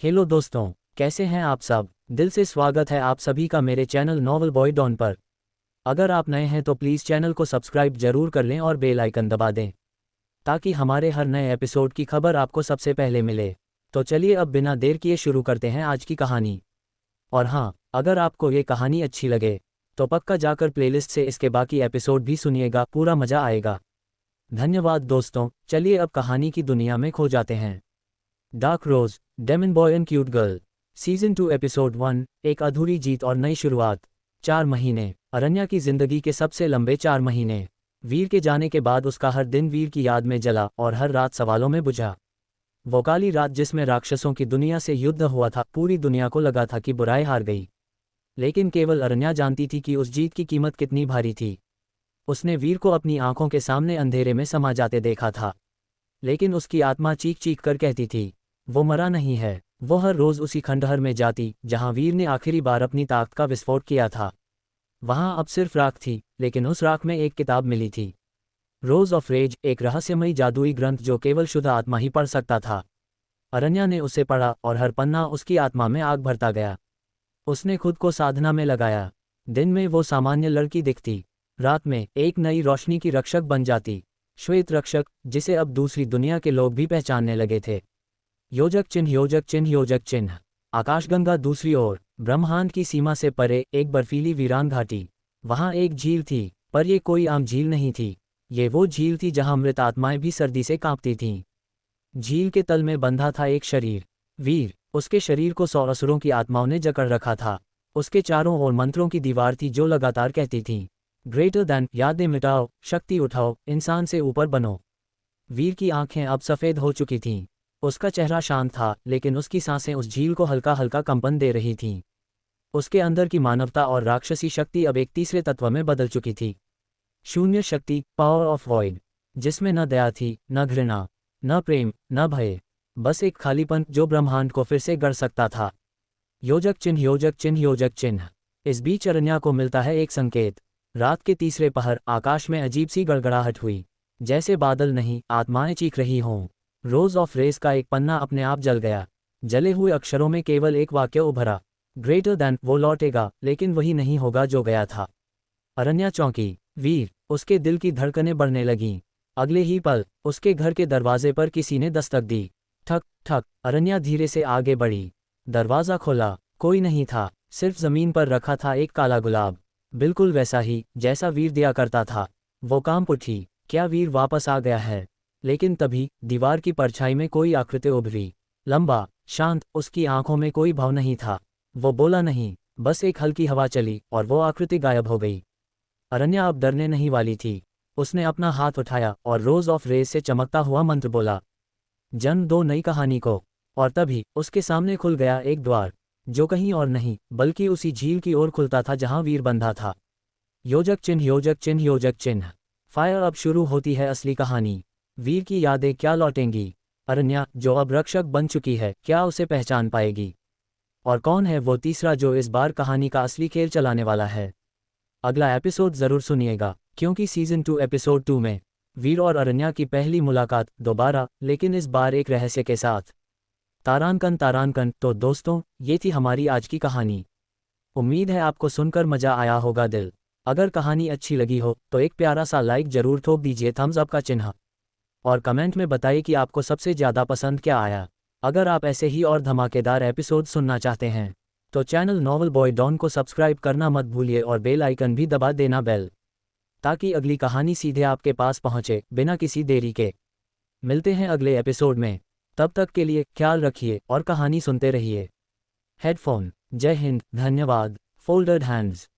Hello दोस्तों, कैसे हैं आप सब। दिल से स्वागत है आप सभी का मेरे चैनल नॉवल बॉय डॉन पर। अगर आप नए हैं तो प्लीज़ चैनल को सब्सक्राइब जरूर कर लें और बेल आइकन दबा दें ताकि हमारे हर नए एपिसोड की खबर आपको सबसे पहले मिले। तो चलिए अब बिना देर किए शुरू करते हैं आज की कहानी। और हाँ, अगर आपको ये कहानी अच्छी लगे तो पक्का जाकर प्लेलिस्ट से इसके बाकी एपिसोड भी सुनिएगा, पूरा मज़ा आएगा। धन्यवाद दोस्तों, चलिए अब कहानी की दुनिया में खो जाते हैं। Dark rose, demon boy and cute girl, season 2 episode 1, एक अधूरी जीत और नई शुरुआत। 4 महीने, अरण्या की जिंदगी के सबसे लंबे 4 महीने। वीर के जाने के बाद उसका हर दिन वीर की याद में जला और हर रात सवालों में बुझा। वो काली रात जिसमें राक्षसों की दुनिया से युद्ध हुआ था, पूरी दुनिया को लगा था कि बुराई हार गई। लेकिन केवल अरण्या जानती थी कि उस जीत की कीमत कितनी भारी थी। उसने वीर को अपनी आंखों के सामने अंधेरे में समा जाते देखा था, लेकिन उसकी आत्मा चीख चीख कर कहती थी वो मरा नहीं है। वो हर रोज उसी खंडहर में जाती जहां वीर ने आखिरी बार अपनी ताकत का विस्फोट किया था। वहां अब सिर्फ राख थी, लेकिन उस राख में एक किताब मिली थी, रोज ऑफ रेज, एक रहस्यमयी जादुई ग्रंथ जो केवल शुद्ध आत्मा ही पढ़ सकता था। अरण्या ने उसे पढ़ा और हर पन्ना उसकी आत्मा में आग भरता गया। उसने खुद को साधना में लगाया। दिन में वो सामान्य लड़की दिखती, रात में एक नई रोशनी की रक्षक बन जाती, श्वेत रक्षक, जिसे अब दूसरी दुनिया के लोग भी पहचानने लगे थे। योजक चिन्ह, योजक चिन्ह, योजक चिन्ह। आकाशगंगा दूसरी ओर, ब्रह्मांड की सीमा से परे एक बर्फीली वीरान घाटी। वहां एक झील थी, पर ये कोई आम झील नहीं थी। ये वो झील थी जहां मृत आत्माएं भी सर्दी से कांपती थीं। झील के तल में बंधा था एक शरीर, वीर। उसके शरीर को 100 असुरों की आत्माओं ने जकड़ रखा था। उसके चारों ओर मंत्रों की दीवार थी जो लगातार कहती थी, ग्रेटर दैन, यादें मिटाओ, शक्ति उठाओ, इंसान से ऊपर बनो। वीर की आंखें अब सफ़ेद हो चुकी थीं। उसका चेहरा शांत था, लेकिन उसकी सांसें उस झील को हल्का हल्का कंपन दे रही थीं। उसके अंदर की मानवता और राक्षसी शक्ति अब एक तीसरे तत्व में बदल चुकी थी। शून्य शक्ति, पावर ऑफ वॉइड, जिसमें न दया थी, न घृणा, न प्रेम, न भय, बस एक खालीपन जो ब्रह्मांड को फिर से गढ़ सकता था। योजक चिन्ह, योजक चिन्ह, योजक चिन्ह। इस बीच अरण्या को मिलता है एक संकेत। रात के तीसरे पहर आकाश में अजीब सी गड़गड़ाहट हुई, जैसे बादल नहीं, आत्माएं चीख रही हों। रोज ऑफ रेस का एक पन्ना अपने आप जल गया। जले हुए अक्षरों में केवल एक वाक्य उभरा, ग्रेटर दैन। वो लौटेगा, लेकिन वही नहीं होगा जो गया था। अरण्या चौंकी। वीर, उसके दिल की धड़कनें बढ़ने लगीं। अगले ही पल उसके घर के दरवाजे पर किसी ने दस्तक दी। ठक ठक। अरण्या धीरे से आगे बढ़ी। दरवाज़ा खोला, कोई नहीं था, सिर्फ जमीन पर रखा था एक काला गुलाब, बिल्कुल वैसा ही जैसा वीर दिया करता था। वो कांप उठी, क्या वीर वापस आ गया है। लेकिन तभी दीवार की परछाई में कोई आकृति उभरी, लंबा, शांत, उसकी आंखों में कोई भाव नहीं था। वो बोला नहीं, बस एक हल्की हवा चली और वो आकृति गायब हो गई। अरण्या अब डरने नहीं वाली थी। उसने अपना हाथ उठाया और रोज ऑफ रेस से चमकता हुआ मंत्र बोला, जन्म दो नई कहानी को। और तभी उसके सामने खुल गया एक द्वार, जो कहीं और नहीं बल्कि उसी झील की ओर खुलता था जहां वीर बंधा था। योजक चिन्ह, योजक चिन्ह, योजक चिन्ह। फायर, अब शुरू होती है असली कहानी। वीर की यादें क्या लौटेंगी। अरण्या, जो अब रक्षक बन चुकी है, क्या उसे पहचान पाएगी। और कौन है वो तीसरा जो इस बार कहानी का असली खेल चलाने वाला है। अगला एपिसोड जरूर सुनिएगा, क्योंकि सीजन 2 एपिसोड 2 में वीर और अरण्या की पहली मुलाकात दोबारा, लेकिन इस बार एक रहस्य के साथ। तारांकन, तारांकन। तो दोस्तों, ये थी हमारी आज की कहानी। उम्मीद है आपको सुनकर मजा आया होगा दिल। अगर कहानी अच्छी लगी हो तो एक प्यारा सा लाइक जरूर ठोक दीजिए, थम्स अप का चिन्ह, और कमेंट में बताइए कि आपको सबसे ज़्यादा पसंद क्या आया। अगर आप ऐसे ही और धमाकेदार एपिसोड सुनना चाहते हैं तो चैनल नॉवल बॉय डॉन को सब्सक्राइब करना मत भूलिए और बेल आइकन भी दबा देना, बेल, ताकि अगली कहानी सीधे आपके पास पहुंचे बिना किसी देरी के। मिलते हैं अगले एपिसोड में, तब तक के लिए ख्याल रखिए और कहानी सुनते रहिए। हेडफोन। जय हिंद, धन्यवाद। फोल्डर्ड हैंड्स।